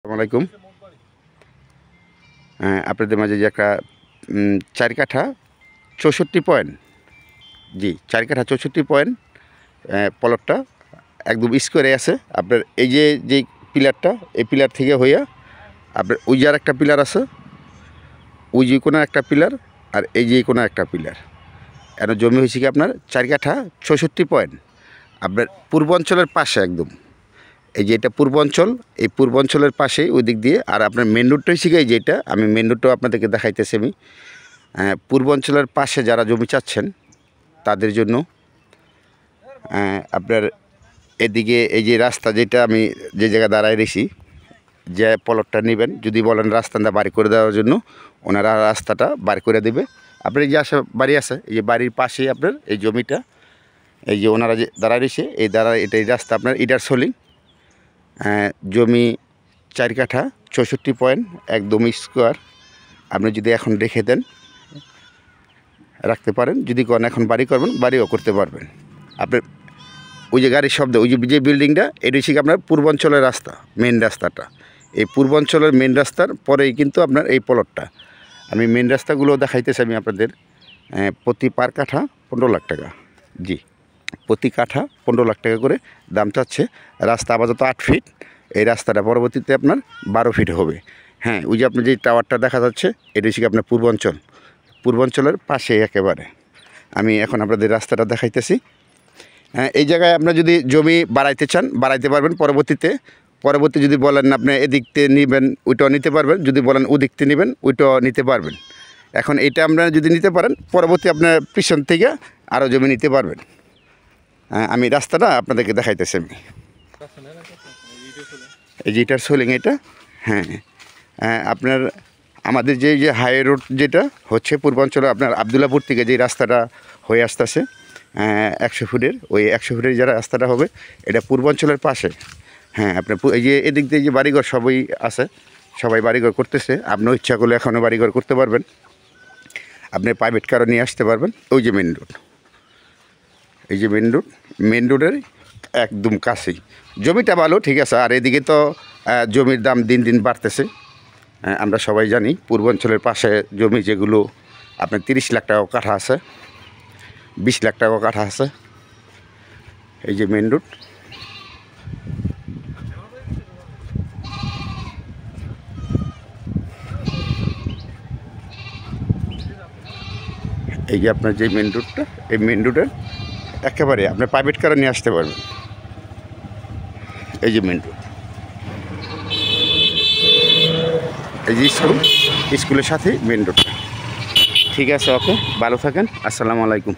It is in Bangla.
আসসালামু আলাইকুম। আপনাদের মাঝে যে একটা ৪ কাঠা ৬৪ পয়েন্ট, জি ৪ কাঠা ৬৪ পয়েন্ট প্লটটা একদম স্কোয়ারে আছে। আপনার এই যে পিলারটা, এই পিলার থেকে হইয়া আপনার ওই যে আর একটা পিলার আছে, ওই যে কোনো একটা পিলার, আর এই যে কোনো একটা পিলার। এর জমি হয়েছে কি আপনার ৪ কাঠা ৬৪ পয়েন্ট আপনার পূর্বাঞ্চলের পাশে একদম। এই যে এটা পূর্বাঞ্চল, এই পূর্বাঞ্চলের পাশেই ওই দিক দিয়ে। আর আপনার মেন রোডটা হচ্ছে গিয়ে যেটা, আমি মেন রোডটাও আপনাদেরকে দেখাইতেছি। আমি পূর্বাঞ্চলের পাশে যারা জমি চাচ্ছেন তাদের জন্য আপনার এদিকে এই যে রাস্তা, যেটা আমি যে জায়গায় দাঁড়ায় রয়েছি, যে প্লটটা নেবেন, যদি বলেন রাস্তাটা বাড়ি করে দেওয়ার জন্য, ওনারা রাস্তাটা বাড়ি করে দেবে। আপনার এই যে বাড়ি আছে, এই যে বাড়ির পাশেই আপনার এই জমিটা, এই যে ওনারা যে দাঁড়ায় রয়েছে, এই রাস্তা আপনার ইডার সোলিং। জমি ৪ কাঠা ৬৪ পয়েন্ট একদম স্কোয়ার। আপনি যদি এখন রেখে দেন রাখতে পারেন, যদি করেন এখন বাড়ি করবেন, বাড়িও করতে পারবেন। আপনার ওই যে গাড়ির শব্দ, ওই যে বিল্ডিংটা, এটা হচ্ছে আপনার পূর্বাঞ্চলের রাস্তা, মেন রাস্তাটা। এই পূর্বাঞ্চলের মেন রাস্তার পরেই কিন্তু আপনার এই প্লটটা। আমি মেন রাস্তাগুলো দেখাইতেছি আমি আপনাদের। প্রতি পার কাঠা ১৫ লাখ টাকা, জি প্রতি কাঠা ১৫ লাখ টাকা করে দাম চাচ্ছে। রাস্তা আপাতত 8 ফিট, এই রাস্তাটা পরবর্তীতে আপনার 12 ফিট হবে। হ্যাঁ, ওই যে আপনার যে টাওয়ারটা দেখা যাচ্ছে, এটা হচ্ছে আপনার পূর্বাঞ্চলের পাশে একেবারে। আমি এখন আপনাদের রাস্তাটা দেখাইতেছি। হ্যাঁ, এই জায়গায় আপনার যদি জমি বাড়াইতে চান বাড়াইতে পারবেন। পরবর্তী যদি বলেন আপনি এদিকতে নেবেন, ওইটাও নিতে পারবেন। যদি বলেন ওদিকতে নেবেন, ওইটাও নিতে পারবেন। এখন এটা আপনারা যদি নিতে পারেন, পরবর্তী আপনার পিছন থেকে আরও জমি নিতে পারবেন। আমি রাস্তাটা আপনাদেরকে দেখাইতেছি। আমি এই যে এটার সোলিং এটা। হ্যাঁ, আপনার আমাদের যে হাই রোড যেটা হচ্ছে পূর্বাঞ্চলে, আপনার আবদুল্লাপুর থেকে যে রাস্তাটা হয়ে আসতেছে 100 ফুটের, ওই 100 ফুটের যারা রাস্তাটা হবে, এটা পূর্বাঞ্চলের পাশে। হ্যাঁ, আপনার এই যে এদিক দিয়ে যে বাড়িঘর সবই আছে, সবাই বাড়িঘর করতেছে। আপনি ইচ্ছা করলে এখনও বাড়িঘর করতে পারবেন। আপনি প্রাইভেট কারও নিয়ে আসতে পারবেন। ওই যে মেন রোড, এই যে মেন রোডের একদম কাছেই জমিটা ভালো, ঠিক আছে। আর এদিকে তো জমির দাম দিন দিন বাড়তেছে। আমরা সবাই জানি পূর্বাঞ্চলের পাশে জমি যেগুলো আপনার 30 লাখ টাকা কাঠা আছে, 20 লাখ টাকা কাঠা আছে। এই যে মেন রোড, এই যে আপনার যে মেন রোডটা, এই মেন রোডের একেবারে আপনার প্রাইভেট কারও নিয়ে আসতে পারবেন। এই যে মেন রোড, এই যে স্কুলের সাথে মেন রোডটা। ঠিক আছে, ওকে, ভালো থাকেন। আসসালামু আলাইকুম।